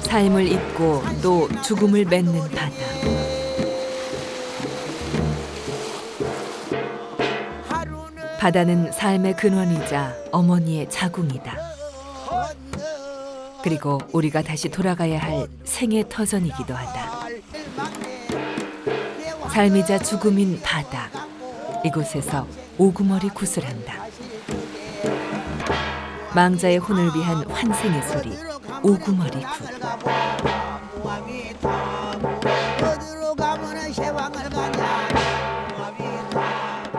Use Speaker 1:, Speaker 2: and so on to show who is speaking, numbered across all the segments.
Speaker 1: 삶을 잇고 또 죽음을 맺는 바다. 바다는 삶의 근원이자 어머니의 자궁이다. 그리고 우리가 다시 돌아가야 할 생의 터전이기도 하다. 삶이자 죽음인 바다. 이곳에서 오구머리 굿을 한다. 망자의 혼을 위한 환생의 소리, 오구머리 굿.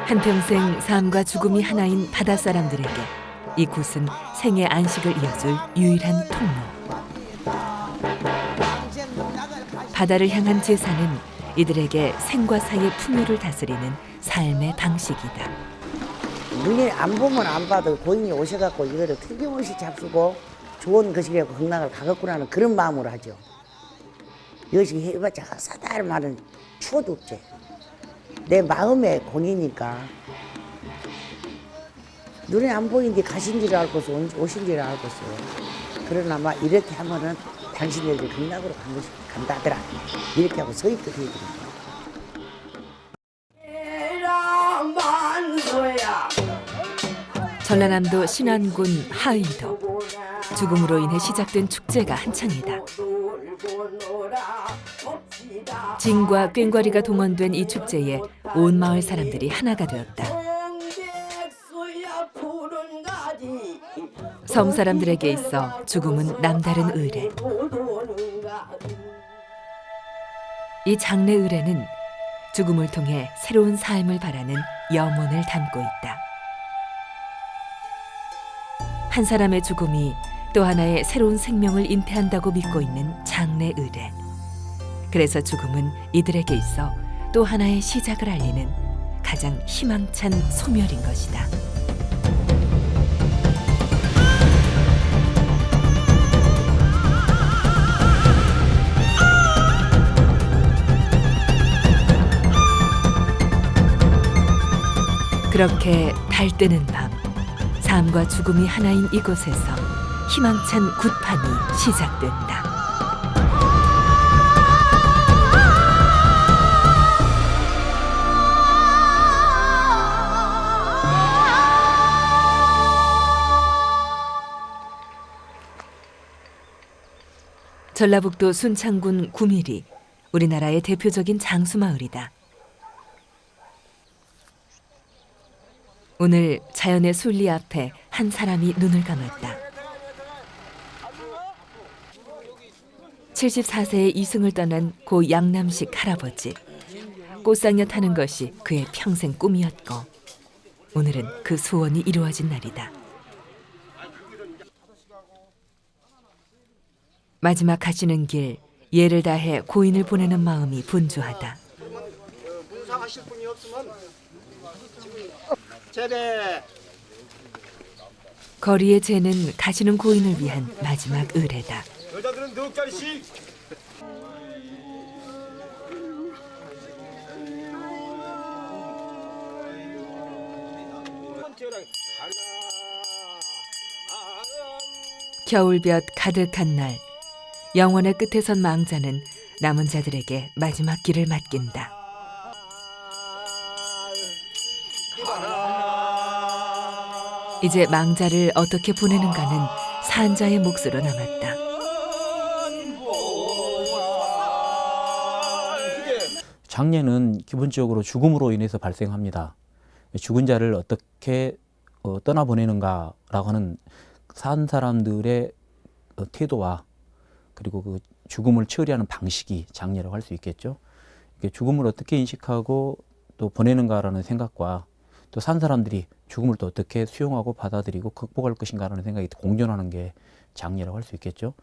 Speaker 1: 한평생 삶과 죽음이 하나인 바다 사람들에게 이 굿은 생의 안식을 이어줄 유일한 통로. 바다를 향한 제사는 이들에게 생과 사의 풍요를 다스리는 삶의 방식이다.
Speaker 2: 눈이 안 보면 안 봐도 고인이 오셔갖고 이거를 틀림없이 잡수고 좋은 것이라고 건강을 가겠구나는 그런 마음으로 하죠. 이것이 해봤자 사다할 말은 추워도 없지. 내 마음의 공이니까 눈에 안 보이는데 가신지를 알고서 오신지를 알고서 그러나마 이렇게 하면은 당신들이 극락으로 간다더라 이렇게 하고 서있거든요.
Speaker 1: 전라남도 신안군 하의도. 죽음으로 인해 시작된 축제가 한창이다. 징과 꽹과리가 동원된 이 축제에 온 마을 사람들이 하나가 되었다. 섬 사람들에게 있어 죽음은 남다른 의례. 이 장례 의례는 죽음을 통해 새로운 삶을 바라는 염원을 담고 있다. 한 사람의 죽음이 또 하나의 새로운 생명을 잉태한다고 믿고 있는 장례 의례. 그래서 죽음은 이들에게 있어 또 하나의 시작을 알리는 가장 희망찬 소멸인 것이다. 그렇게 달 뜨는 밤, 삶과 죽음이 하나인 이곳에서 희망찬 굿판이 시작된다. 전라북도 순창군 구미리, 우리나라의 대표적인 장수마을이다. 오늘 자연의 순리 앞에 한 사람이 눈을 감았다. 74세의 이승을 떠난 고 양남식 할아버지. 꽃상여 타는 것이 그의 평생 꿈이었고 오늘은 그 소원이 이루어진 날이다. 마지막 가시는 길, 예를 다해 고인을 보내는 마음이 분주하다.
Speaker 3: 문상하실 분이 없으면 제대.
Speaker 1: 거리의 재는 가시는 고인을 위한 마지막 의례다.
Speaker 3: 여자들은 넉 자리씩.
Speaker 1: 겨울볕 가득한 날, 영원의 끝에 선 망자는 남은 자들에게 마지막 길을 맡긴다. 이제 망자를 어떻게 보내는가는 산자의 몫으로 남았다.
Speaker 4: 장례는 기본적으로 죽음으로 인해서 발생합니다. 죽은 자를 어떻게 떠나보내는가라고 하는 산 사람들의 태도와 그리고 그 죽음을 처리하는 방식이 장례라고 할 수 있겠죠. 죽음을 어떻게 인식하고 또 보내는가라는 생각과 또 산 사람들이 죽음을 또 어떻게 수용하고 받아들이고 극복할 것인가라는 생각이 공존하는 게 장례라고 할 수 있겠죠.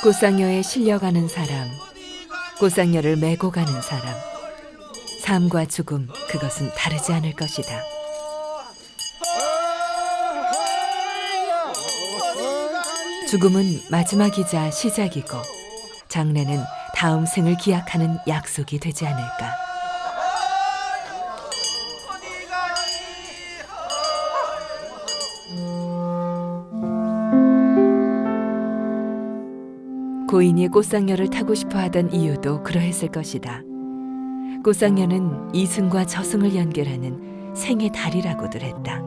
Speaker 1: 꽃상여에 실려가는 사람, 꽃상여를 메고 가는 사람. 삶과 죽음, 그것은 다르지 않을 것이다. 죽음은 마지막이자 시작이고 장례는 다음 생을 기약하는 약속이 되지 않을까. 고인이 꽃상녀를 타고 싶어 하던 이유도 그러했을 것이다. 꽃상녀는 이승과 저승을 연결하는 생의 달이라고들 했다.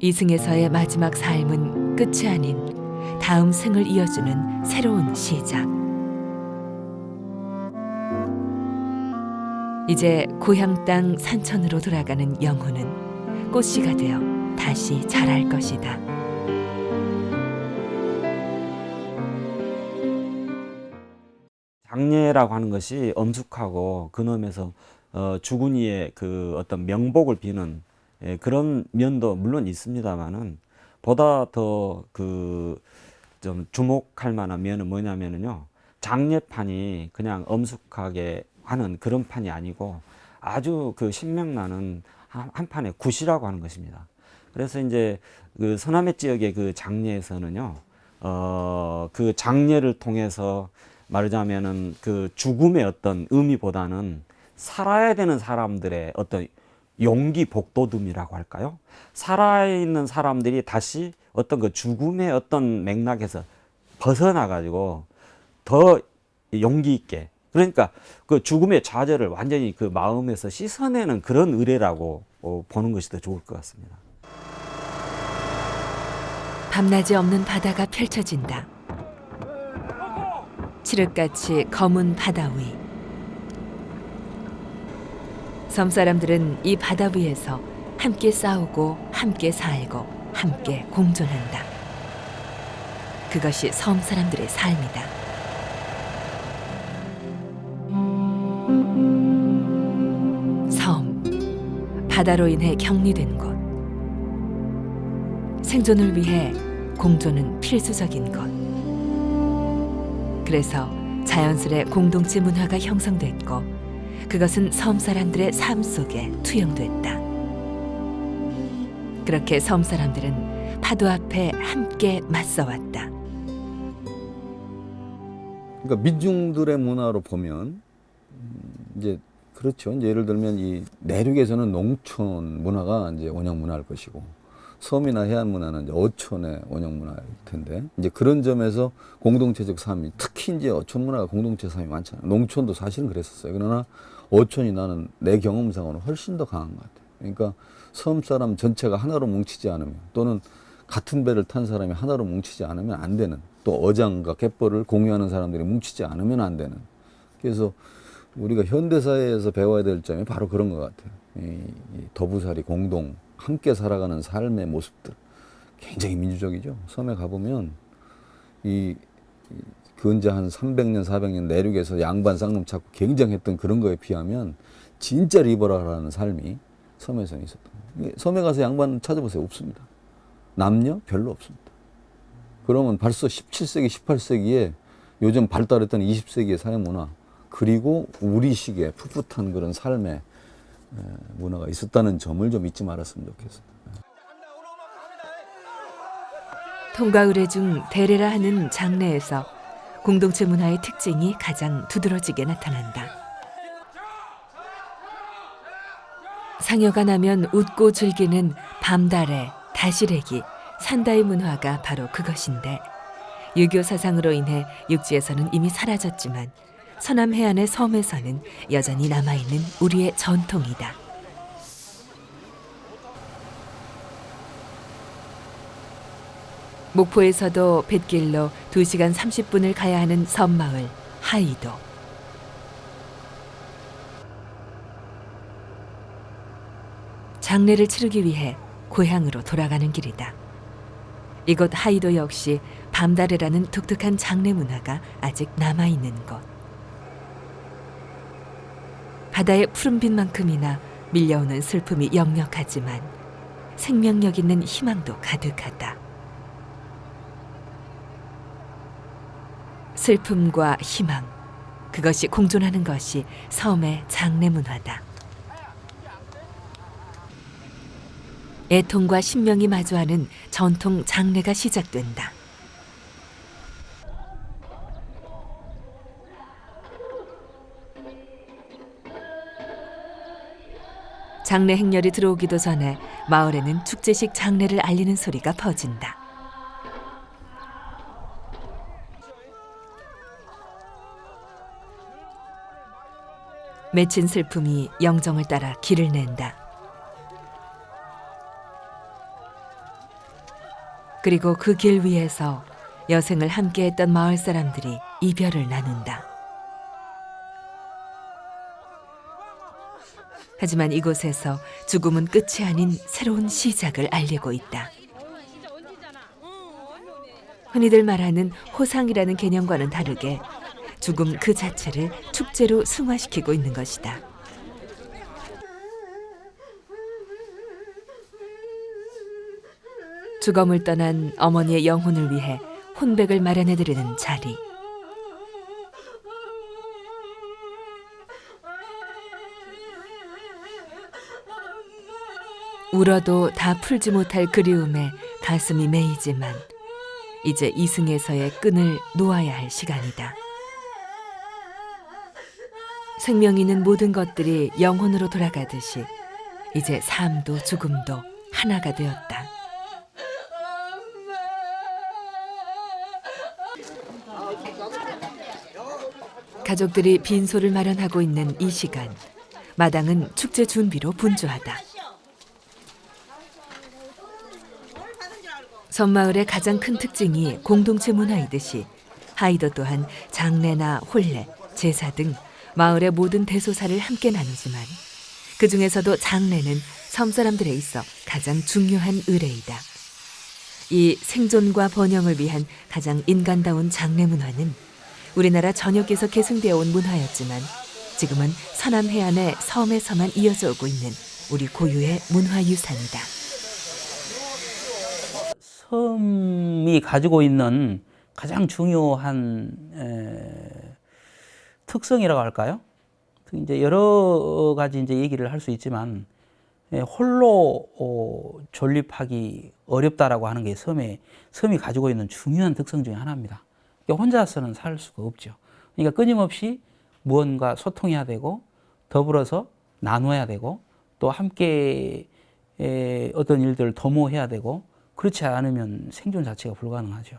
Speaker 1: 이승에서의 마지막 삶은 끝이 아닌 다음 생을 이어주는 새로운 시작. 이제 고향 땅 산천으로 돌아가는 영혼은 꽃씨가 되어 다시 자랄 것이다.
Speaker 5: 장례라고 하는 것이 엄숙하고 근엄해서 죽은 이의 그 어떤 명복을 비는 그런 면도 물론 있습니다만은 보다 더 그 좀 주목할 만한 면은 뭐냐면은요, 장례판이 그냥 엄숙하게 하는 그런 판이 아니고 아주 그 신명나는 한 판의 굿이라고 하는 것입니다. 그래서 이제 그 서남해 지역의 그 장례에서는요, 그 장례를 통해서 말하자면은 그 죽음의 어떤 의미보다는 살아야 되는 사람들의 어떤 용기 복돋움이라고 할까요? 살아있는 사람들이 다시 어떤 그 죽음의 어떤 맥락에서 벗어나가지고 더 용기 있게, 그러니까 그 죽음의 좌절을 완전히 그 마음에서 씻어내는 그런 의례라고 보는 것이 더 좋을 것 같습니다.
Speaker 1: 밤낮이 없는 바다가 펼쳐진다. 칠흑같이 검은 바다 위. 섬 사람들은 이 바다 위에서 함께 싸우고 함께 살고 함께 공존한다. 그것이 섬 사람들의 삶이다. 섬, 바다로 인해 격리된 곳. 생존을 위해 공존은 필수적인 것. 그래서 자연스레 공동체 문화가 형성됐고 그것은 섬 사람들의 삶 속에 투영됐다. 그렇게 섬 사람들은 파도 앞에 함께 맞서왔다.
Speaker 6: 그러니까 민중들의 문화로 보면 이제 그렇죠. 이제 예를 들면 이 내륙에서는 농촌 문화가 이제 원형 문화일 것이고 섬이나 해안 문화는 이제 어촌의 원형 문화일 텐데 이제 그런 점에서 공동체적 삶이 특히 이제 어촌 문화가 공동체 삶이 많잖아요. 농촌도 사실은 그랬었어요. 그러나 어촌이 나는 내 경험상으로는 훨씬 더 강한 것 같아요. 그러니까 섬 사람 전체가 하나로 뭉치지 않으면 또는 같은 배를 탄 사람이 하나로 뭉치지 않으면 안 되는, 또 어장과 갯벌을 공유하는 사람들이 뭉치지 않으면 안 되는, 그래서 우리가 현대사회에서 배워야 될 점이 바로 그런 것 같아요. 이 더부살이 공동 함께 살아가는 삶의 모습들 굉장히 민주적이죠. 섬에 가보면 근자 한 300년 400년 내륙에서 양반 쌍놈 찾고 경쟁했던 그런 거에 비하면 진짜 리버럴한 삶이 섬에서 있었던 거예요. 섬에 가서 양반 찾아보세요. 없습니다. 남녀 별로 없습니다. 그러면 벌써 17세기 18세기에 요즘 발달했던 20세기의 사회문화, 그리고 우리식의 풋풋한 그런 삶의 문화가 있었다는 점을 좀 잊지 말았으면 좋겠어요.
Speaker 1: 통과 의례 중 대례라 하는 장례에서 공동체 문화의 특징이 가장 두드러지게 나타난다. 상여가 나면 웃고 즐기는 밤달에 다시래기, 산다의 문화가 바로 그것인데 유교 사상으로 인해 육지에서는 이미 사라졌지만 서남 해안의 섬에서는 여전히 남아있는 우리의 전통이다. 목포에서도 뱃길로 2시간 30분을 가야 하는 섬마을 하이도. 장례를 치르기 위해 고향으로 돌아가는 길이다. 이곳 하이도 역시 밤다래라는 독특한 장례 문화가 아직 남아있는 곳. 바다의 푸른빛만큼이나 밀려오는 슬픔이 역력하지만 생명력 있는 희망도 가득하다. 슬픔과 희망, 그것이 공존하는 것이 섬의 장례 문화다. 애통과 신명이 마주하는 전통 장례가 시작된다. 장례 행렬이 들어오기도 전에 마을에는 축제식 장례를 알리는 소리가 퍼진다. 맺힌 슬픔이 영정을 따라 길을 낸다. 그리고 그 길 위에서 여생을 함께했던 마을 사람들이 이별을 나눈다. 하지만 이곳에서 죽음은 끝이 아닌 새로운 시작을 알리고 있다. 흔히들 말하는 호상이라는 개념과는 다르게 죽음 그 자체를 축제로 승화시키고 있는 것이다. 주검을 떠난 어머니의 영혼을 위해 혼백을 마련해드리는 자리. 울어도 다 풀지 못할 그리움에 가슴이 메이지만 이제 이승에서의 끈을 놓아야 할 시간이다. 생명 있는 모든 것들이 영혼으로 돌아가듯이 이제 삶도 죽음도 하나가 되었다. 가족들이 빈소를 마련하고 있는 이 시간, 마당은 축제 준비로 분주하다. 섬마을의 가장 큰 특징이 공동체 문화이듯이 하이도 또한 장례나 혼례, 제사 등 마을의 모든 대소사를 함께 나누지만 그 중에서도 장례는 섬 사람들에 있어 가장 중요한 의례이다. 이 생존과 번영을 위한 가장 인간다운 장례 문화는 우리나라 전역에서 계승되어 온 문화였지만 지금은 서남 해안의 섬에서만 이어져 오고 있는 우리 고유의 문화유산이다.
Speaker 4: 섬이 가지고 있는 가장 중요한 특성이라고 할까요? 이제 여러 가지 이제 얘기를 할 수 있지만 홀로 존립하기 어렵다라고 하는 게 섬이 가지고 있는 중요한 특성 중에 하나입니다. 혼자서는 살 수가 없죠. 그러니까 끊임없이 무언가 소통해야 되고 더불어서 나눠야 되고 또 함께 어떤 일들을 도모해야 되고 그렇지 않으면 생존 자체가 불가능하죠.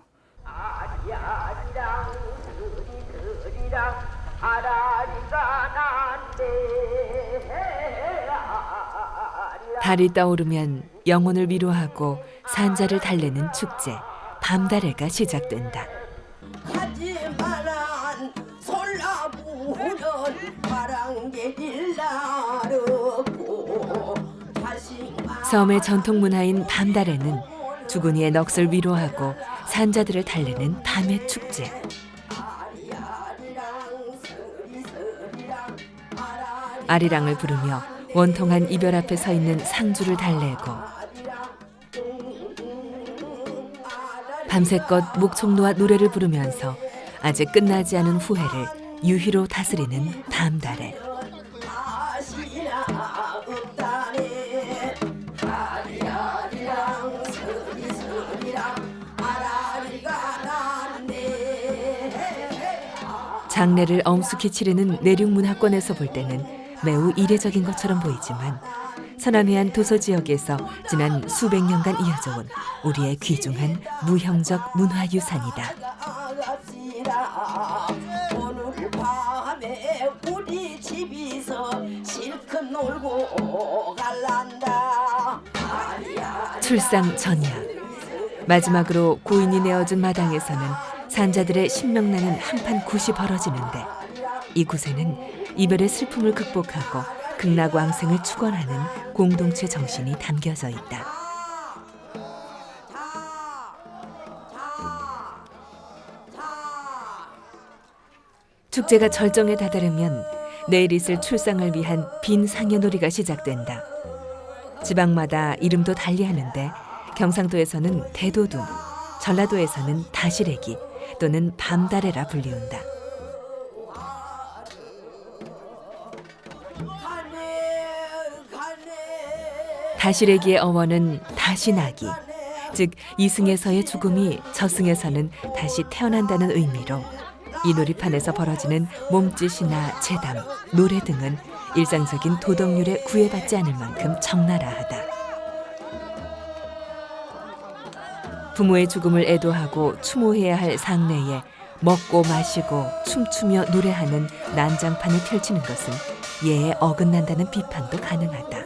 Speaker 1: 달이 떠오르면 영혼을 위로하고 산자를 달래는 축제, 밤달해가 시작된다.
Speaker 7: 하지만은 솔라부는 바람개를 나르고
Speaker 1: 섬의 전통 문화인 밤달해는 주군이의 넋을 위로하고 산자들을 달래는 밤의 축제. 아리랑을 부르며 원통한 이별 앞에 서 있는 상주를 달래고 밤새껏 목청노와 노래를 부르면서 아직 끝나지 않은 후회를 유희로 다스리는 밤달해. 장례를 엄숙히 치르는 내륙문화권에서 볼 때는 매우 이례적인 것처럼 보이지만 서남해안 도서 지역에서 지난 수백 년간 이어져온 우리의 귀중한 무형적 문화유산이다.
Speaker 7: 오늘 밤에 우리 집에서 실컷 놀고 갈란다.
Speaker 1: 출상 전야 마지막으로 고인이 내어준 마당에서는 산자들의 신명나는 한판 굿이 벌어지는데 이곳에는 이별의 슬픔을 극복하고 극락왕생을 축원하는 공동체 정신이 담겨져 있다. 축제가 절정에 다다르면 내일 있을 출상을 위한 빈 상여놀이가 시작된다. 지방마다 이름도 달리하는데 경상도에서는 대도둠, 전라도에서는 다시래기 또는 밤달해라 불리운다. 다시래기의 어원은 다시나기, 즉 이승에서의 죽음이 저승에서는 다시 태어난다는 의미로 이 놀이판에서 벌어지는 몸짓이나 재담, 노래 등은 일상적인 도덕률에 구애받지 않을 만큼 적나라하다. 부모의 죽음을 애도하고 추모해야 할 상례에 먹고 마시고 춤추며 노래하는 난장판을 펼치는 것은 예에 어긋난다는 비판도 가능하다.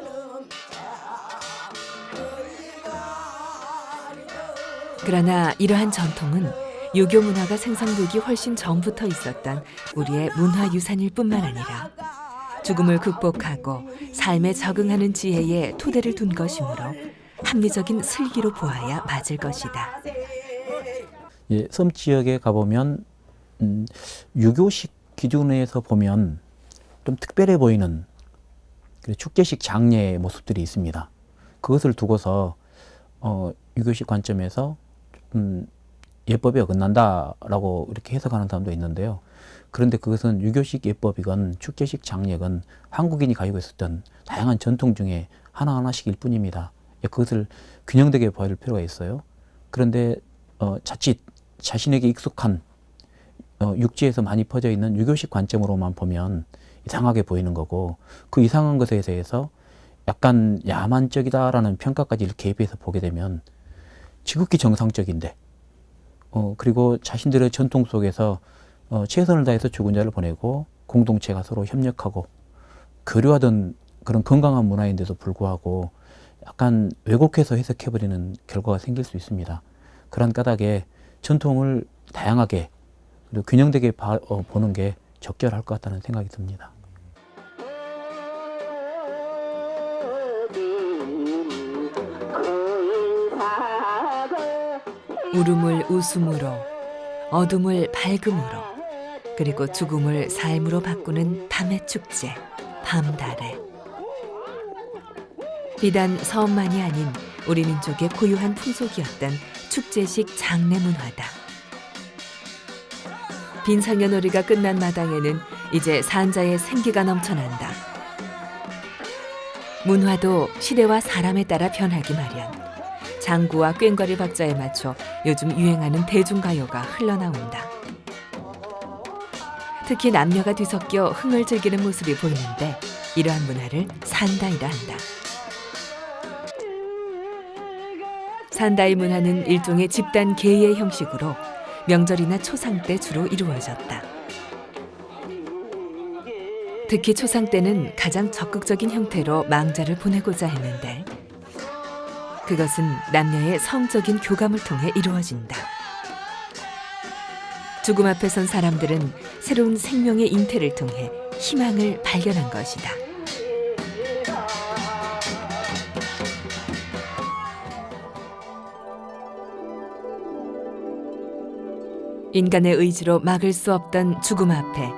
Speaker 1: 그러나 이러한 전통은 유교 문화가 생성되기 훨씬 전부터 있었던 우리의 문화유산일 뿐만 아니라 죽음을 극복하고 삶에 적응하는 지혜에 토대를 둔 것이므로 합리적인 슬기로 보아야 맞을 것이다.
Speaker 4: 예, 섬 지역에 가보면 유교식 기준에서 보면 좀 특별해 보이는 축제식 장례의 모습들이 있습니다. 그것을 두고서 유교식 관점에서 예법에 어긋난다라고 이렇게 해석하는 사람도 있는데요. 그런데 그것은 유교식 예법이건 축제식 장례건 한국인이 가지고 있었던 다양한 전통 중에 하나하나씩일 뿐입니다. 그것을 균형되게 봐야 할 필요가 있어요. 그런데 자칫 자신에게 익숙한 육지에서 많이 퍼져 있는 유교식 관점으로만 보면 이상하게 보이는 거고, 그 이상한 것에 대해서 약간 야만적이다라는 평가까지 개입해서 보게 되면 지극히 정상적인데 그리고 자신들의 전통 속에서 최선을 다해서 죽은 자를 보내고 공동체가 서로 협력하고 교류하던 그런 건강한 문화인데도 불구하고 약간 왜곡해서 해석해버리는 결과가 생길 수 있습니다. 그런 까닭에 전통을 다양하게 그리고 균형되게 보는 게 적절할 것 같다는 생각이 듭니다.
Speaker 1: 울음을 웃음으로, 어둠을 밝음으로, 그리고 죽음을 삶으로 바꾸는 밤의 축제, 밤달에. 비단 섬만이 아닌 우리 민족의 고유한 풍속이었던 축제식 장례 문화다. 빈상여놀이가 끝난 마당에는 이제 산자의 생기가 넘쳐난다. 문화도 시대와 사람에 따라 변하기 마련. 장구와 꽹과리 박자에 맞춰 요즘 유행하는 대중가요가 흘러나온다. 특히 남녀가 뒤섞여 흥을 즐기는 모습이 보이는데 이러한 문화를 산다이라 한다. 산다이 문화는 일종의 집단 계의 형식으로 명절이나 초상 때 주로 이루어졌다. 특히 초상 때는 가장 적극적인 형태로 망자를 보내고자 했는데 그것은 남녀의 성적인 교감을 통해 이루어진다. 죽음 앞에 선 사람들은 새로운 생명의 잉태를 통해 희망을 발견한 것이다. 인간의 의지로 막을 수 없던 죽음 앞에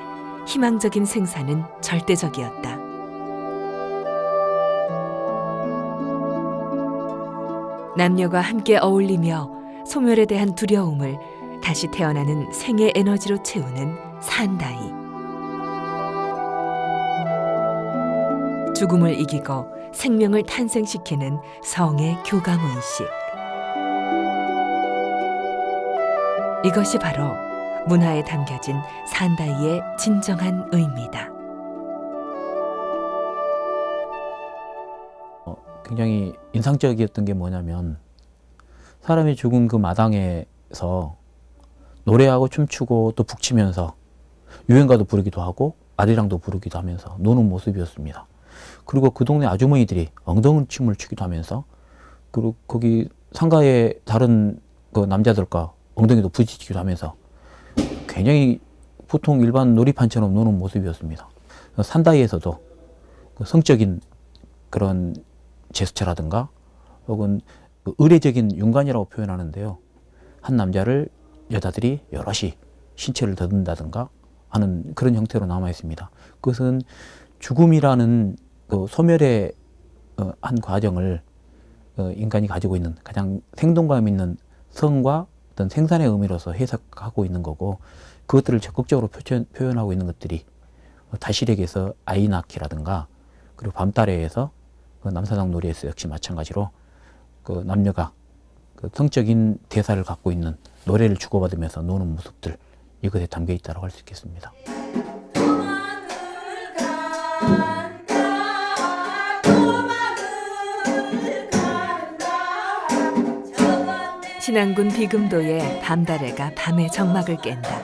Speaker 1: 희망적인 생사는 절대적이었다. 남녀가 함께 어울리며 소멸에 대한 두려움을 다시 태어나는 생의 에너지로 채우는 산다이. 죽음을 이기고 생명을 탄생시키는 성의 교감의식. 이것이 바로 문화에 담겨진 산다이의 진정한 의미다.
Speaker 4: 굉장히 인상적이었던 게 뭐냐면 사람이 죽은 그 마당에서 노래하고 춤추고 또 북치면서 유행가도 부르기도 하고 아리랑도 부르기도 하면서 노는 모습이었습니다. 그리고 그 동네 아주머니들이 엉덩이춤을 추기도 하면서 그리고 거기 상가에 다른 그 남자들과 엉덩이도 부딪히기도 하면서 굉장히 보통 일반 놀이판처럼 노는 모습이었습니다. 산다이에서도 그 성적인 그런 제스처라든가 혹은 그 의례적인 윤관이라고 표현하는데요. 한 남자를 여자들이 여럿이 신체를 더듬다든가 하는 그런 형태로 남아 있습니다. 그것은 죽음이라는 그 소멸의 한 과정을 인간이 가지고 있는 가장 생동감 있는 성과 어떤 생산의 의미로서 해석하고 있는 거고, 그것들을 적극적으로 표현하고 있는 것들이 다실에게서 아이 낳기라든가 그리고 밤달에에서 그 남사당 놀이에서 역시 마찬가지로 그 남녀가 그 성적인 대사를 갖고 있는 노래를 주고받으면서 노는 모습들, 이것에 담겨 있다고 할 수 있겠습니다.
Speaker 7: 도망을 간
Speaker 1: 신안군 비금도의 밤다래가 밤의 정막을 깬다.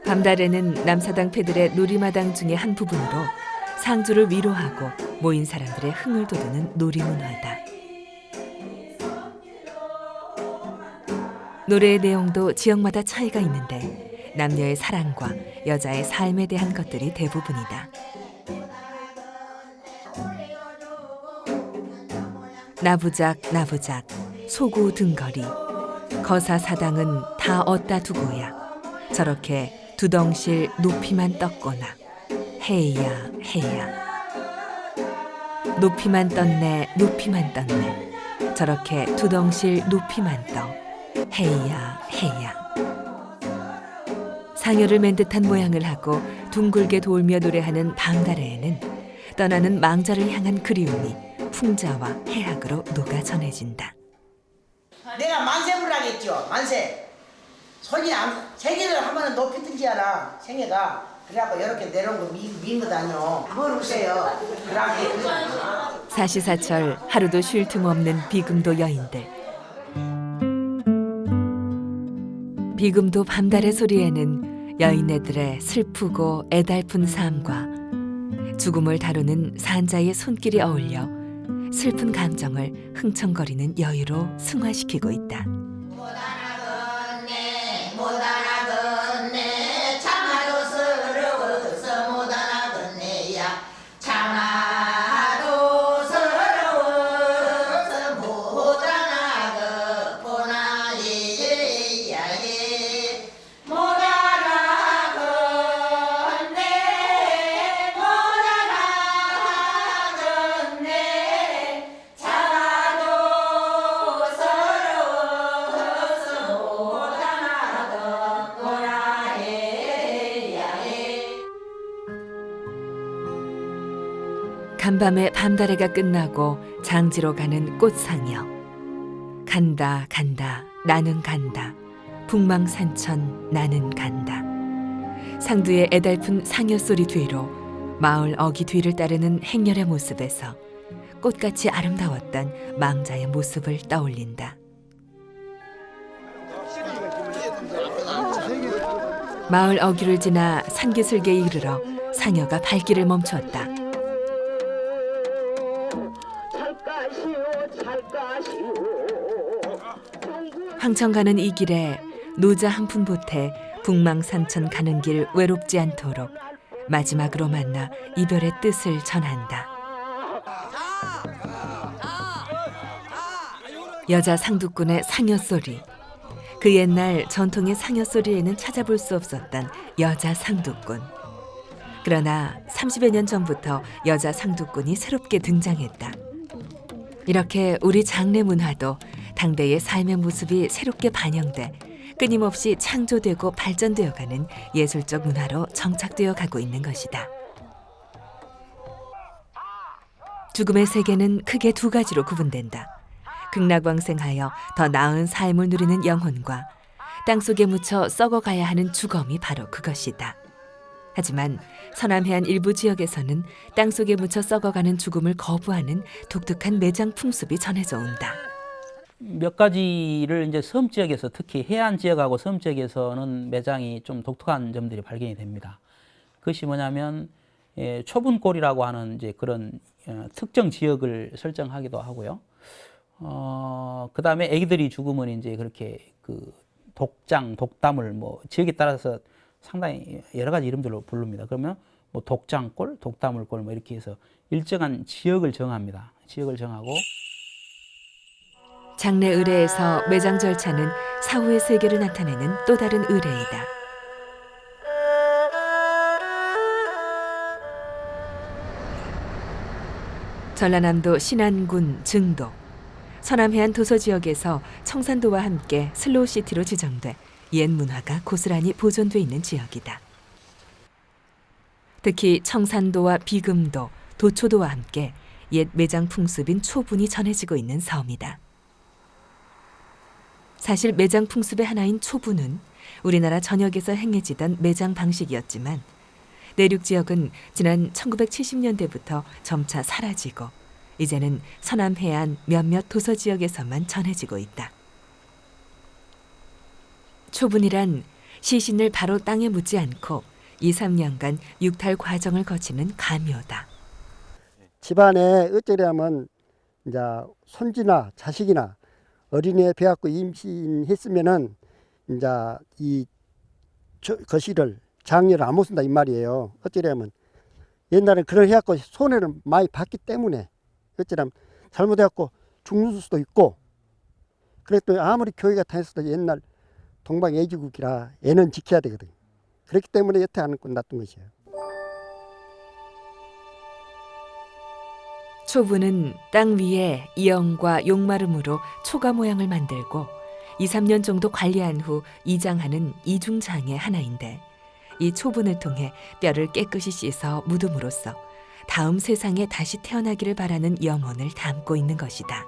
Speaker 1: 밤다래는 남사당 패들의 놀이마당 중의 한 부분으로 상주를 위로하고 모인 사람들의 흥을 돋우는 놀이문화다. 노래의 내용도 지역마다 차이가 있는데 남녀의 사랑과 여자의 삶에 대한 것들이 대부분이다. 나부작 나부작 소구 등거리 거사사당은 다 얻다 두고야 저렇게 두덩실 높이만 떴거나 헤이야 헤이야 높이만 떴네 높이만 떴네 저렇게 두덩실 높이만 떠 헤이야 헤이야 상여를 맨 듯한 모양을 하고 둥글게 돌며 노래하는 밤다래에는 떠나는 망자를 향한 그리움이 풍자와 해악으로 녹아 전해진다.
Speaker 2: 내가 만세부를 하겠죠. 만세. 손이 세계를 한번 높이 들지 않아. 생애가. 그래갖고 이렇게 내려온 거 미는 거 다녀. 뭘 우세요.
Speaker 1: 사시사철 하루도 쉴 틈 없는 비금도 여인들. 비금도 밤달의 소리에는 여인네들의 슬프고 애달픈 삶과 죽음을 다루는 산자의 손길이 어울려 슬픈 감정을 흥청거리는 여유로 승화시키고 있다. 간밤에 밤다래가 끝나고 장지로 가는 꽃상여. 간다 간다 나는 간다 북망산천 나는 간다. 상두의 애달픈 상여 소리 뒤로 마을 어기 뒤를 따르는 행렬의 모습에서 꽃같이 아름다웠던 망자의 모습을 떠올린다. 마을 어귀를 지나 산기슭에 이르러 상여가 발길을 멈췄다. 황천 가는 이 길에 노자 한 푼 보태 북망산천 가는 길 외롭지 않도록 마지막으로 만나 이별의 뜻을 전한다. 여자 상두꾼의 상여 소리. 그 옛날 전통의 상여 소리에는 찾아볼 수 없었던 여자 상두꾼. 그러나 30여 년 전부터 여자 상두꾼이 새롭게 등장했다. 이렇게 우리 장례 문화도 당대의 삶의 모습이 새롭게 반영돼 끊임없이 창조되고 발전되어가는 예술적 문화로 정착되어 가고 있는 것이다. 죽음의 세계는 크게 두 가지로 구분된다. 극락왕생하여 더 나은 삶을 누리는 영혼과 땅속에 묻혀 썩어가야 하는 죽음이 바로 그것이다. 하지만 서남해안 일부 지역에서는 땅속에 묻혀 썩어가는 죽음을 거부하는 독특한 매장 풍습이 전해져 온다.
Speaker 4: 몇 가지를 이제 섬 지역에서 특히 해안 지역하고 섬 지역에서는 매장이 좀 독특한 점들이 발견이 됩니다. 그것이 뭐냐면 초분골이라고 하는 이제 그런 특정 지역을 설정하기도 하고요. 그 다음에 애기들이 죽으면 이제 그렇게 그 독장, 독담을 뭐 지역에 따라서 상당히 여러 가지 이름들로 부릅니다. 그러면 뭐 독장골, 독담을골 뭐 이렇게 해서 일정한 지역을 정합니다. 지역을 정하고
Speaker 1: 장례 의례에서 매장 절차는 사후의 세계를 나타내는 또 다른 의례이다. 전라남도 신안군 증도, 서남해안 도서 지역에서 청산도와 함께 슬로우시티로 지정돼 옛 문화가 고스란히 보존돼 있는 지역이다. 특히 청산도와 비금도, 도초도와 함께 옛 매장 풍습인 초분이 전해지고 있는 섬이다. 사실 매장 풍습의 하나인 초분은 우리나라 전역에서 행해지던 매장 방식이었지만 내륙 지역은 지난 1970년대부터 점차 사라지고 이제는 서남 해안 몇몇 도서 지역에서만 전해지고 있다. 초분이란 시신을 바로 땅에 묻지 않고 2, 3년간 육탈 과정을 거치는 가묘다.
Speaker 8: 집안에 어쩌려면 이제 손주나 자식이나 어린애 배갖고 임신했으면은 이제 이 거실을 장례를 안 모신다 이 말이에요. 어쩌려면 옛날에 그걸 해갖고 손해를 많이 봤기 때문에 어쩌려면 잘못해갖고 죽는 수도 있고 그랬더니 아무리 교회가 다녔어도 옛날 동방예지국이라 애는 지켜야 되거든. 그렇기 때문에 여태 안 끝났던 것이에요.
Speaker 1: 초분은 땅 위에 이영과 용마름으로 초가 모양을 만들고 2, 3년 정도 관리한 후 이장하는 이중장의 하나인데 이 초분을 통해 뼈를 깨끗이 씻어 묻음으로써 다음 세상에 다시 태어나기를 바라는 영혼을 담고 있는 것이다.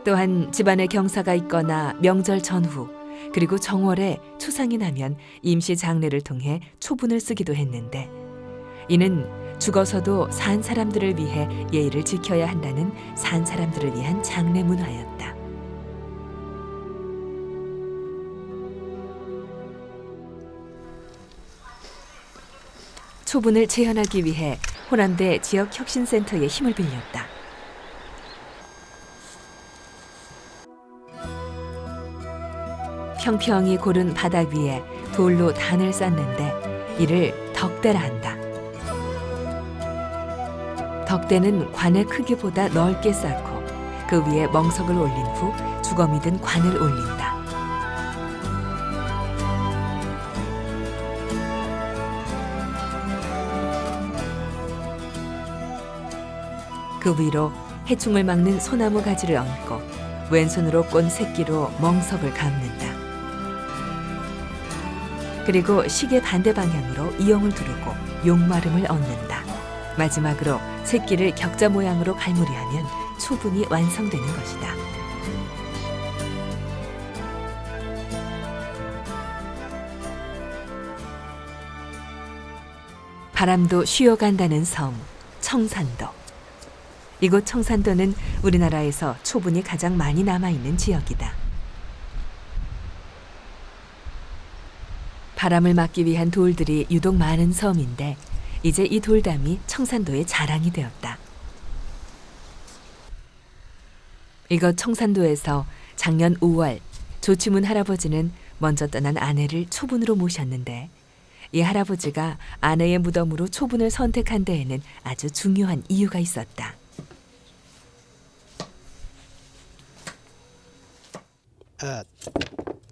Speaker 1: 또한 집안에 경사가 있거나 명절 전후 그리고 정월에 추상이 나면 임시 장례를 통해 초분을 쓰기도 했는데 이는 죽어서도 산 사람들을 위해 예의를 지켜야 한다는 산 사람들을 위한 장례 문화였다. 초분을 재현하기 위해 호남대 지역혁신센터의 힘을 빌렸다. 평평히 고른 바닥 위에 돌로 단을 쌓는데 이를 덕대라 한다. 덕대는 관의 크기보다 넓게 쌓고 그 위에 멍석을 올린 후 주거미 든 관을 올린다. 그 위로 해충을 막는 소나무 가지를 얹고 왼손으로 꼰 새끼로 멍석을 감는다. 그리고 시계 반대 방향으로 이영을 두르고 용마름을 얹는다. 마지막으로 새끼를 격자 모양으로 갈무리하면 초분이 완성되는 것이다. 바람도 쉬어간다는 섬, 청산도. 이곳 청산도는 우리나라에서 초분이 가장 많이 남아있는 지역이다. 바람을 막기 위한 돌들이 유독 많은 섬인데 이제 이 돌담이 청산도의 자랑이 되었다. 이곳 청산도에서 작년 5월 조치문 할아버지는 먼저 떠난 아내를 초분으로 모셨는데 이 할아버지가 아내의 무덤으로 초분을 선택한 데에는 아주 중요한 이유가 있었다.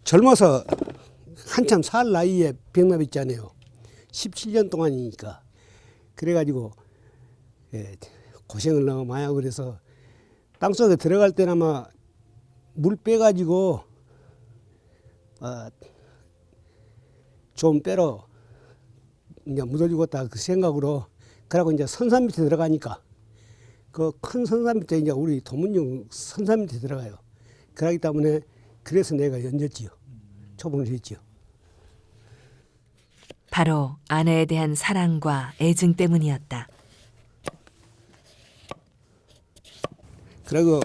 Speaker 9: 젊어서 한참 살 나이에 병납 있잖아요. 17년 동안이니까. 그래가지고 고생을 너무 많이 하고 그래서 땅속에 들어갈 때는 아마 물 빼가지고 좀 빼러 이제 묻어주겠다 그 생각으로 그러고 이제 선산 밑에 들어가니까 그 큰 선산 밑에 이제 우리 도문용 선산 밑에 들어가요. 그러기 때문에 그래서 내가 얹었지요. 초분을 했지요.
Speaker 1: 바로 아내에 대한 사랑과 애증 때문이었다.
Speaker 9: 그리고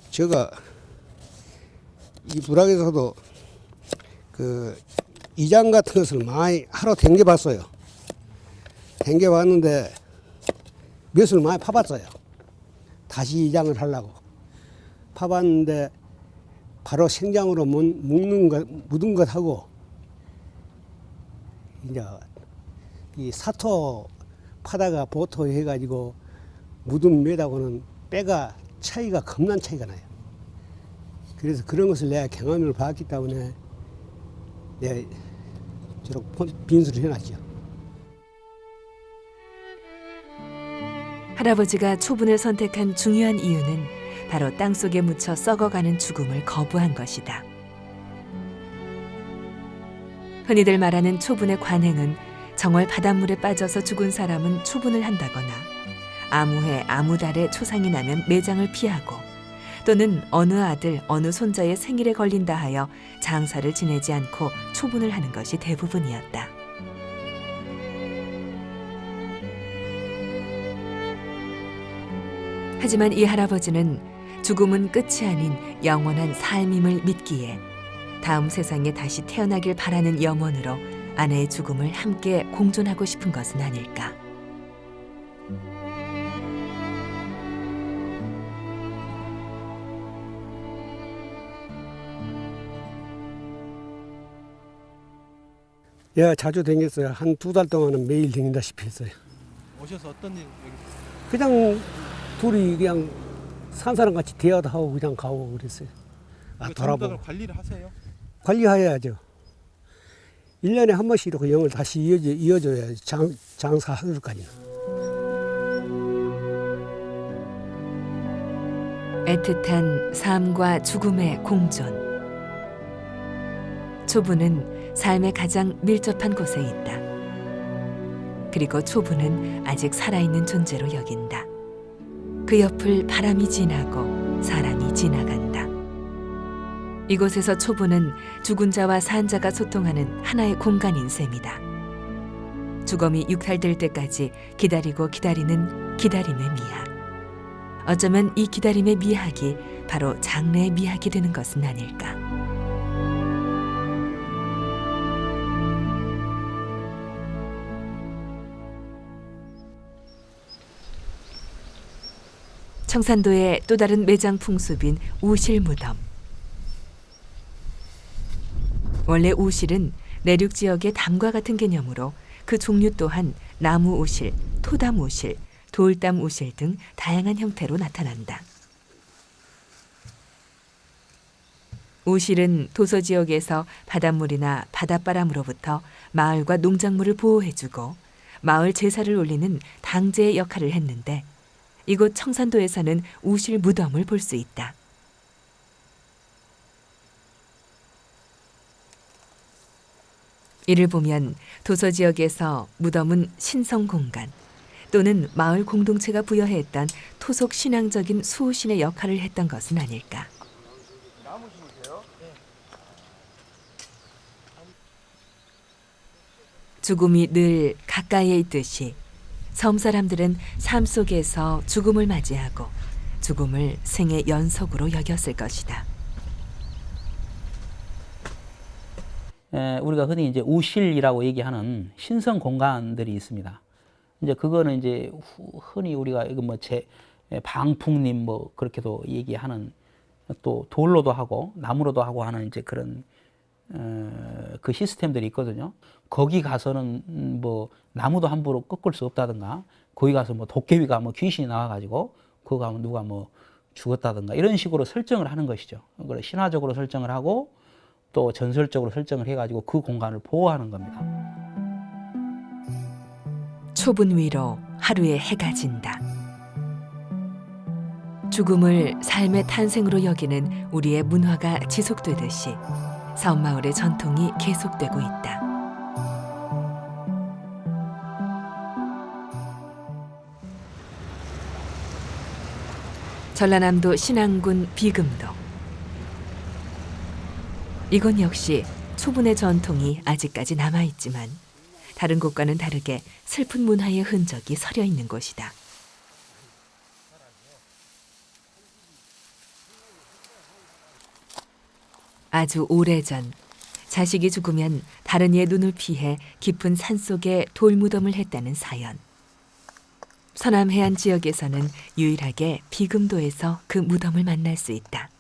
Speaker 9: 제가 이 부락에서도 그 이장 같은 것을 많이 하러 댕겨봤어요. 댕겨봤는데 몇을 많이 파봤어요. 다시 이장을 하려고 파봤는데 바로 생장으로 묻은 것하고 이제 이 사토 파다가 보토 해가지고 묻은 매다고는 뼈가 차이가 겁난 차이가 나요. 그래서 그런 것을 내가 경험을 봤기 때문에 내가 저렇게 빈수를 해놨죠.
Speaker 1: 할아버지가 초분을 선택한 중요한 이유는 바로 땅속에 묻혀 썩어가는 죽음을 거부한 것이다. 흔히들 말하는 초분의 관행은 정월 바닷물에 빠져서 죽은 사람은 초분을 한다거나 아무해 아무달에 초상이 나면 매장을 피하고 또는 어느 아들 어느 손자의 생일에 걸린다 하여 장사를 지내지 않고 초분을 하는 것이 대부분이었다. 하지만 이 할아버지는 죽음은 끝이 아닌 영원한 삶임을 믿기에 다음 세상에 다시 태어나길 바라는 염원으로 아내의 죽음을 함께 공존하고 싶은 것은 아닐까.
Speaker 9: 예, 자주 다녔어요. 한 2달 동안은 매일 다닌다시피 했어요.
Speaker 10: 오셔서 어떤 일?
Speaker 9: 그냥 둘이 그냥 산 사람 같이 대화도 하고 그냥 가고 그랬어요. 돌아보고.
Speaker 10: 관리를 하세요?
Speaker 9: 관리해야죠. 1년에 한 번씩 이렇게 영을 다시 이어줘야 장사하기까지는.
Speaker 1: 애틋한 삶과 죽음의 공존. 초부는 삶의 가장 밀접한 곳에 있다. 그리고 초부는 아직 살아있는 존재로 여긴다. 그 옆을 바람이 지나고 사람이 지나간다. 이곳에서 초부는 죽은 자와 산 자가 소통하는 하나의 공간인 셈이다. 죽음이 육탈될 때까지 기다리고 기다리는 기다림의 미학. 어쩌면 이 기다림의 미학이 바로 장래의 미학이 되는 것은 아닐까. 청산도의 또 다른 매장 풍습인 우실 무덤. 원래 우실은 내륙 지역의 담과 같은 개념으로 그 종류 또한 나무 우실, 토담 우실, 돌담 우실 등 다양한 형태로 나타난다. 우실은 도서 지역에서 바닷물이나 바닷바람으로부터 마을과 농작물을 보호해주고 마을 제사를 올리는 당제의 역할을 했는데 이곳 청산도에서는 우실 무덤을 볼 수 있다. 이를 보면 도서 지역에서 무덤은 신성 공간 또는 마을 공동체가 부여했던 토속 신앙적인 수호신의 역할을 했던 것은 아닐까. 죽음이 늘 가까이에 있듯이 섬 사람들은 삶 속에서 죽음을 맞이하고 죽음을 생의 연속으로 여겼을 것이다.
Speaker 4: 우리가 흔히 이제 우실이라고 얘기하는 신성 공간들이 있습니다. 이제 그거는 이제 흔히 우리가 이거 뭐 방풍림 뭐 그렇게도 얘기하는 또 돌로도 하고 나무로도 하고 하는 이제 그런 그 시스템들이 있거든요. 거기 가서는 뭐 나무도 함부로 꺾을 수 없다든가, 거기 가서 뭐 도깨비가 뭐 귀신이 나와가지고 그거 가면 누가 뭐 죽었다든가 이런 식으로 설정을 하는 것이죠. 그걸 신화적으로 설정을 하고 또 전설적으로 설정을 해가지고 그 공간을 보호하는 겁니다.
Speaker 1: 초분 위로 하루에 해가 진다. 죽음을 삶의 탄생으로 여기는 우리의 문화가 지속되듯이 섬마을의 전통이 계속되고 있다. 전라남도 신안군 비금도. 이건 역시 초분의 전통이 아직까지 남아있지만 다른 곳과는 다르게 슬픈 문화의 흔적이 서려 있는 곳이다. 아주 오래전 자식이 죽으면 다른 이의 눈을 피해 깊은 산속에 돌무덤을 했다는 사연. 서남 해안 지역에서는 유일하게 비금도에서 그 무덤을 만날 수 있다.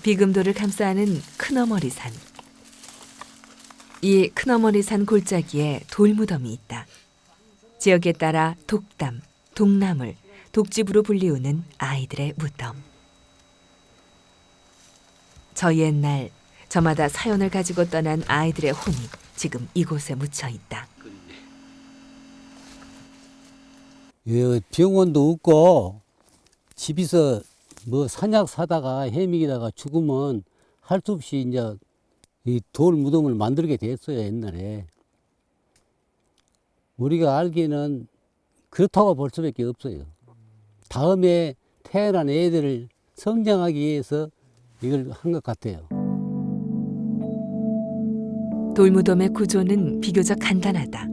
Speaker 1: 비금도를 감싸는 큰어머리산. 이 큰어머리산 골짜기에 돌무덤이 있다. 지역에 따라 독담, 독나물, 독집으로 불리우는 아이들의 무덤. 저 옛날 저마다 사연을 가지고 떠난 아이들의 혼이 지금 이곳에 묻혀 있다.
Speaker 11: 예, 병원도 없고 집에서 뭐 산약 사다가 헤매기다가 죽으면 할 수 없이 이제 이 돌 무덤을 만들게 됐어요, 옛날에. 우리가 알기에는 그렇다고 볼 수밖에 없어요. 다음에 태어난 애들을 성장하기 위해서 이걸 한 것 같아요.
Speaker 1: 돌무덤의 구조는 비교적 간단하다.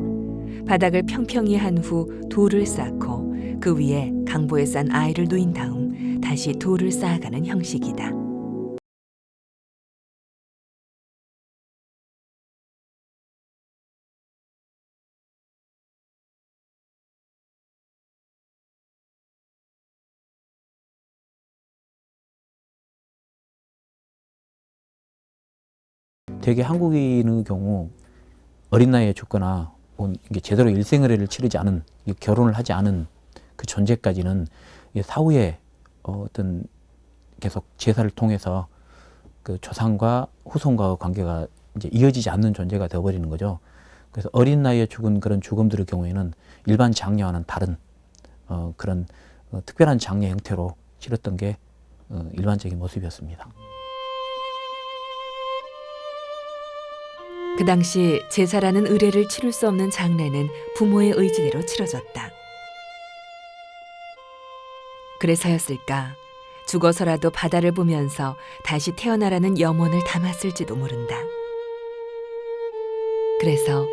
Speaker 1: 바닥을 평평히 한 후 돌을 쌓고 그 위에 강보에 싼 아이를 누인 다음 다시 돌을 쌓아가는 형식이다.
Speaker 4: 대개 한국인의 경우 어린 나이에 죽거나 이게 제대로 일생의례를 치르지 않은, 결혼을 하지 않은 그 존재까지는 사후에 어떤 계속 제사를 통해서 그 조상과 후손과의 관계가 이제 이어지지 않는 존재가 되어버리는 거죠. 그래서 어린 나이에 죽은 그런 죽음들의 경우에는 일반 장례와는 다른 그런 특별한 장례 형태로 치렀던 게 일반적인 모습이었습니다.
Speaker 1: 그 당시 제사라는 의례를 치를 수 없는 장례는 부모의 의지대로 치러졌다. 그래서였을까? 죽어서라도 바다를 보면서 다시 태어나라는 염원을 담았을지도 모른다. 그래서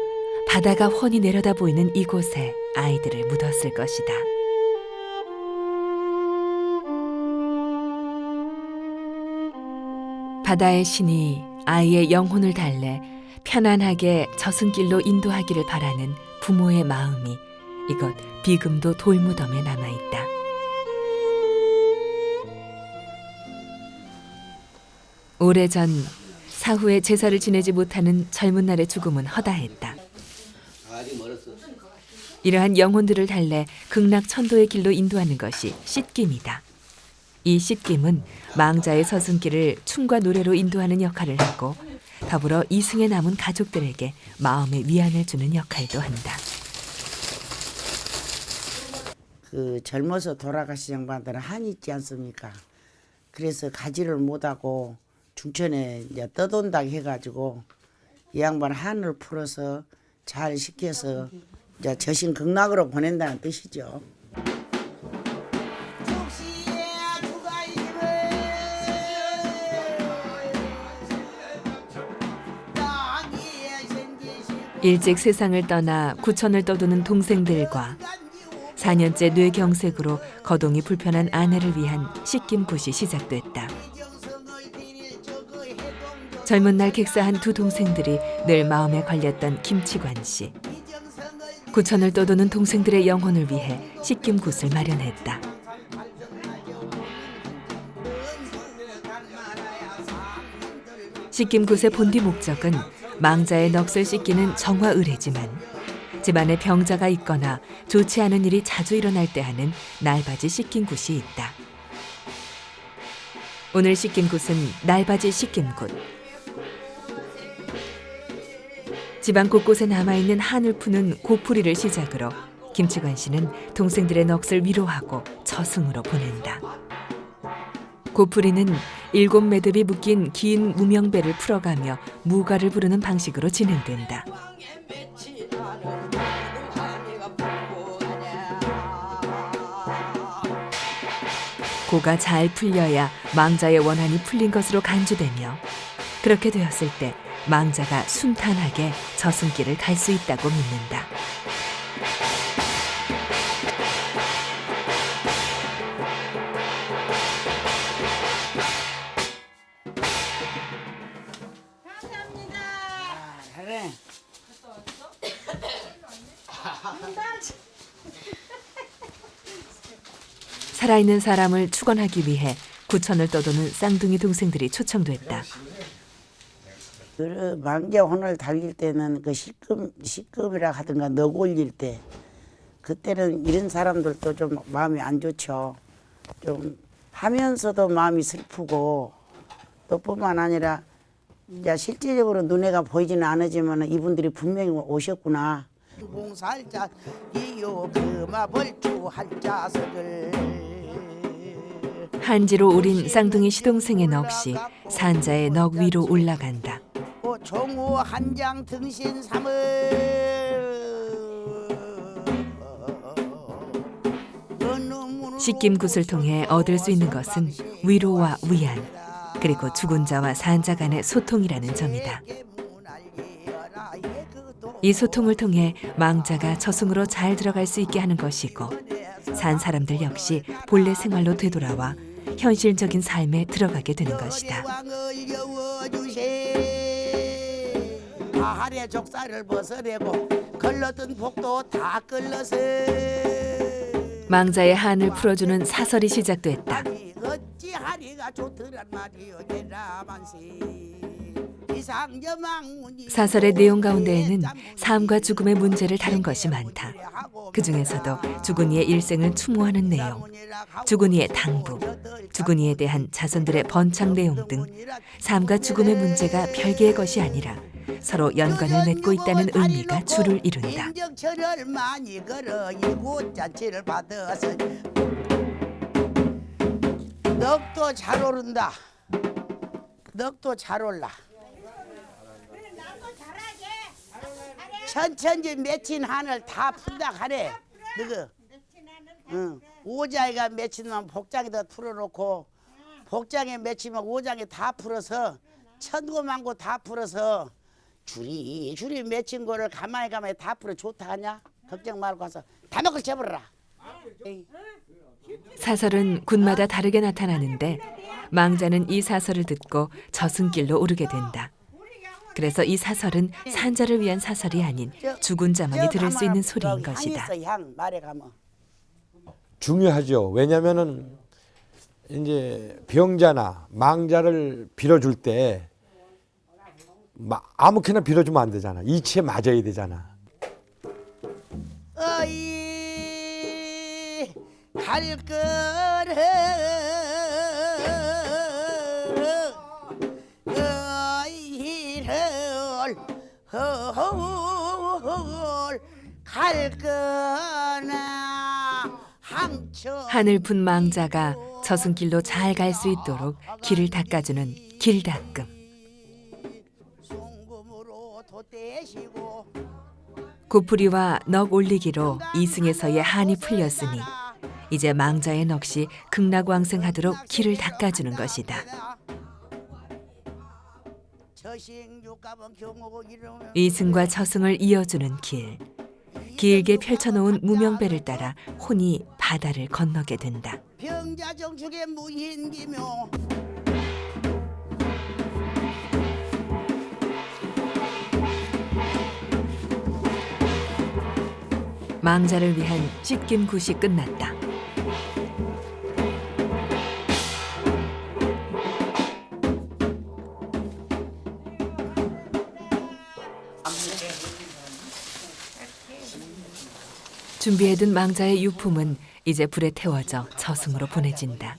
Speaker 1: 바다가 훤히 내려다 보이는 이곳에 아이들을 묻었을 것이다. 바다의 신이 아이의 영혼을 달래 편안하게 저승길로 인도하기를 바라는 부모의 마음이 이곳 비금도 돌무덤에 남아있다. 오래전 사후에 제사를 지내지 못하는 젊은 날의 죽음은 허다했다. 이러한 영혼들을 달래 극락천도의 길로 인도하는 것이 씻김이다. 이 씻김은 망자의 서승길을 춤과 노래로 인도하는 역할을 하고 더불어 이승에 남은 가족들에게 마음의 위안을 주는 역할도 한다.
Speaker 2: 그 젊어서 돌아가신 양반들은 한이 있지 않습니까? 그래서 가지를 못하고 중천에 이제 떠돈다고 해가지고 이 양반 한을 풀어서 잘 시켜서 이제 저신 극락으로 보낸다는 뜻이죠.
Speaker 1: 일찍 세상을 떠나 구천을 떠도는 동생들과 4년째 뇌경색으로 거동이 불편한 아내를 위한 씻김굿이 시작됐다. 젊은 날 객사한 두 동생들이 늘 마음에 걸렸던 김치관 씨. 구천을 떠도는 동생들의 영혼을 위해 씻김굿을 마련했다. 씻김굿의 본디 목적은 망자의 넋을 씻기는 정화 의례지만 집안에 병자가 있거나 좋지 않은 일이 자주 일어날 때 하는 날바지 씻김굿이 있다. 오늘 씻김굿은 날바지 씻김굿. 집안 곳곳에 남아있는 한을 푸는 고풀이를 시작으로 김치관 씨는 동생들의 넋을 위로하고 저승으로 보낸다. 고풀이는 7매듭이 묶인 긴 무명배를 풀어가며 무가를 부르는 방식으로 진행된다. 고가 잘 풀려야 망자의 원한이 풀린 것으로 간주되며 그렇게 되었을 때 망자가 순탄하게 저승길을 갈 수 있다고 믿는다.
Speaker 2: 그래.
Speaker 1: 살아있는 사람을 축원하기 위해 구천을 떠도는 쌍둥이 동생들이 초청됐다.
Speaker 2: 그 망자 혼을 달릴 때는 그 시금이라 하든가 넋 올릴 때 그때는 이런 사람들도 좀 마음이 안 좋죠. 좀 하면서도 마음이 슬프고 또 뿐만 아니라 이제 실제적으로 눈에가 보이지는 않지만 이분들이 분명히 오셨구나.
Speaker 7: 공살자 이요 금화 벌주할 자석을
Speaker 1: 한지로 우린 쌍둥이 시동생의 넋이 산자의 넋 위로 올라간다.
Speaker 7: 종우 한장 등신 삼을
Speaker 1: 씻김굿을 통해 얻을 수 있는 것은 위로와 위안, 그리고 죽은 자와 산자 간의 소통이라는 점이다. 이 소통을 통해 망자가 저승으로 잘 들어갈 수 있게 하는 것이고 산 사람들 역시 본래 생활로 되돌아와 현실적인 삶에 들어가게 되는 것이다.
Speaker 7: 아래 족살을 벗어내고 걸렀던 복도 다 걸러서
Speaker 1: 망자의 한을 풀어주는 사설이 시작됐다.
Speaker 7: 어찌하리가 좋더란 말이여 대라만세.
Speaker 1: 사설의 내용 가운데에는 삶과 죽음의 문제를 다룬 것이 많다. 그 중에서도 죽은이의 일생을 추모하는 내용, 죽은이의 당부, 죽은이에 대한 자손들의 번창 내용 등 삶과 죽음의 문제가 별개의 것이 아니라 서로 연관을 맺고 있다는 의미가 주를 이룬다.
Speaker 7: 인정철을 많이 걸어 일곱잔치를 받아서 넋도 잘 오른다. 넋도 잘 올라. 천천히 맺힌 한을 다 푼다 하네. 너그 오장이가 맺히면 복장에다 풀어놓고 복장에 맺히면 오장에 다 풀어서 천고만고 다 풀어서 줄이 맺힌 거를 가만히 다 풀어 좋다 하냐? 걱정 말고 가서 다 먹을 재버려라.
Speaker 1: 사설은 군마다 다르게 나타나는데 망자는 이 사설을 듣고 저승길로 오르게 된다. 그래서 이 사설은 산자를 위한 사설이 아닌 죽은 자만이 들을 수 있는 소리인 것이다.
Speaker 7: 향 말에 가면
Speaker 12: 중요하죠. 왜냐면은 이제 병자나 망자를 빌어줄 때 아무렇게나 빌어주면 안 되잖아. 이치에 맞아야 되잖아.
Speaker 7: 어이 갈 거를 갈 거나
Speaker 1: 하늘 푼 망자가 저승길로 잘 갈 수 있도록 길을 닦아주는 길닦음. 고풀이와 넋 올리기로 이승에서의 한이 풀렸으니 이제 망자의 넋이 극락왕생하도록 길을 닦아주는 것이다. 이승과 저승을 이어주는 길. 길게 펼쳐놓은 무명배를 따라 혼이 바다를 건너게 된다.
Speaker 7: 병자정축의 무인기묘
Speaker 1: 망자를 위한 씻김 굿이 끝났다. 준비해둔 망자의 유품은 이제 불에 태워져 저승으로 보내진다.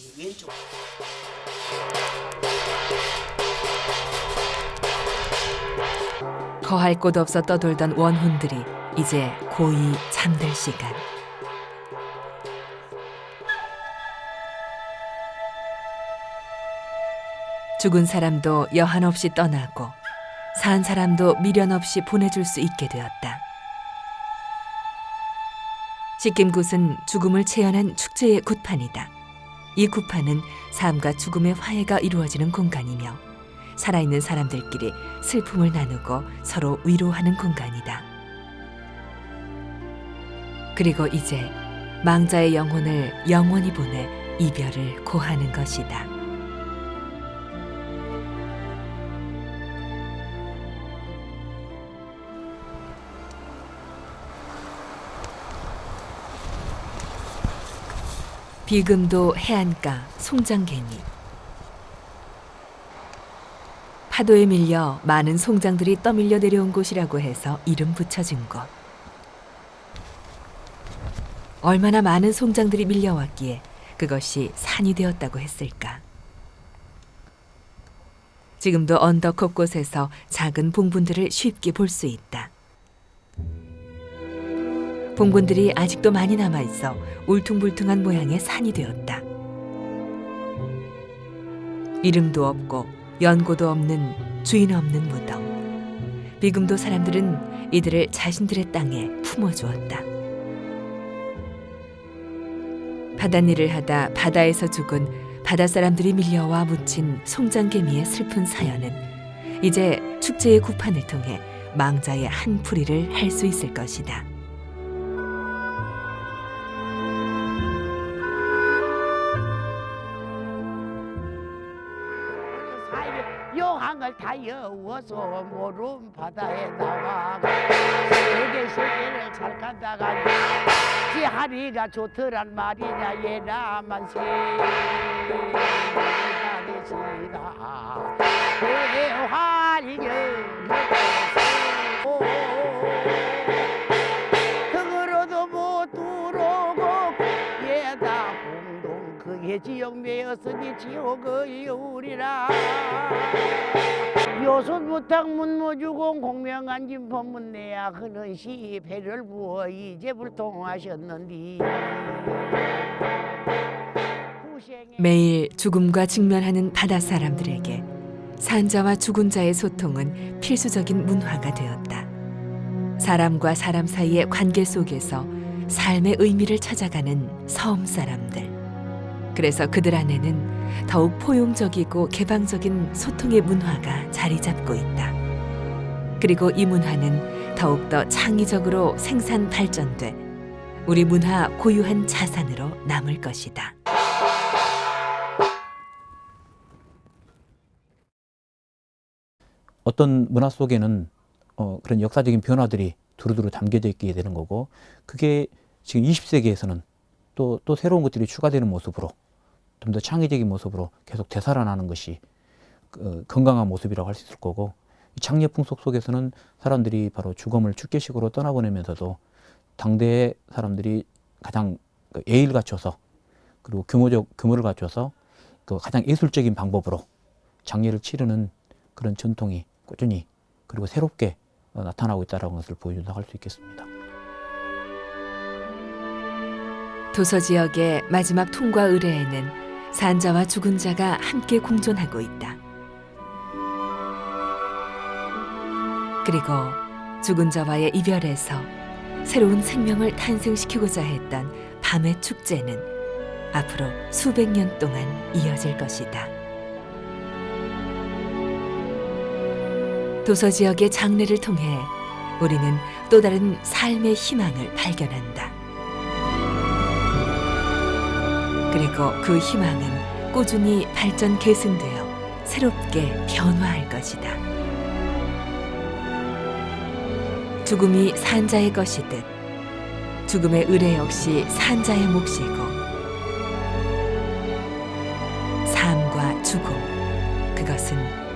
Speaker 1: 거할 곳 없어 떠돌던 원혼들이 이제 고이 잠들 시간. 죽은 사람도 여한 없이 떠나고 산 사람도 미련 없이 보내줄 수 있게 되었다. 씻김굿은 죽음을 체현한 축제의 굿판이다. 이 굿판은 삶과 죽음의 화해가 이루어지는 공간이며 살아있는 사람들끼리 슬픔을 나누고 서로 위로하는 공간이다. 그리고 이제 망자의 영혼을 영원히 보내 이별을 고하는 것이다. 비금도 해안가 송장개미. 파도에 밀려 많은 송장들이 떠밀려 내려온 곳이라고 해서 이름 붙여진 곳. 얼마나 많은 송장들이 밀려왔기에 그것이 산이 되었다고 했을까. 지금도 언덕 곳곳에서 작은 봉분들을 쉽게 볼 수 있다. 봉분들이 아직도 많이 남아있어 울퉁불퉁한 모양의 산이 되었다. 이름도 없고 연고도 없는 주인 없는 무덤. 비금도 사람들은 이들을 자신들의 땅에 품어주었다. 바닷일을 하다 바다에서 죽은 바닷사람들이 밀려와 묻힌 송장개미의 슬픈 사연은 이제 축제의 굿판을 통해 망자의 한풀이를 할 수 있을 것이다.
Speaker 7: 세상을 다여워서 모름 바다에 나와가 세계를 잘 간다가 지 하리가 좋더란 말이냐 예나만 세나리시다 대활경 등으로도 못 들어오고 예다 공동 그게 지옥 매였으니 지옥의 우리라 요소부탁 문모주공 공명한 김법문 내야 그는 시 배를 부어 이제 불통하셨는디
Speaker 1: 매일 죽음과 직면하는 바다 사람들에게 산자와 죽은 자의 소통은 필수적인 문화가 되었다. 사람과 사람 사이의 관계 속에서 삶의 의미를 찾아가는 섬 사람들. 그래서 그들 안에는 더욱 포용적이고 개방적인 소통의 문화가 자리 잡고 있다. 그리고 이 문화는 더욱더 창의적으로 생산 발전돼 우리 문화 고유한 자산으로 남을 것이다.
Speaker 4: 어떤 문화 속에는 그런 역사적인 변화들이 두루두루 담겨져 있게 되는 거고, 그게 지금 20세기에서는 또 새로운 것들이 추가되는 모습으로, 좀 더 창의적인 모습으로 계속 되살아나는 것이 건강한 모습이라고 할 수 있을 거고, 장례 풍속 속에서는 사람들이 바로 죽음을 축제식으로 떠나보내면서도 당대의 사람들이 가장 예의를 갖춰서, 그리고 규모를 갖춰서 그 가장 예술적인 방법으로 장례를 치르는 그런 전통이 꾸준히 그리고 새롭게 나타나고 있다는 것을 보여준다고 할 수 있겠습니다.
Speaker 1: 도서 지역의 마지막 통과 의례에는 산자와 죽은 자가 함께 공존하고 있다. 그리고 죽은 자와의 이별에서 새로운 생명을 탄생시키고자 했던 밤의 축제는 앞으로 수백 년 동안 이어질 것이다. 도서 지역의 장례를 통해 우리는 또 다른 삶의 희망을 발견한다. 그리고 그 희망은 꾸준히 발전 계승되어 새롭게 변화할 것이다. 죽음이 산자의 것이듯 죽음의 의례 역시 산자의 몫이고, 삶과 죽음, 그것은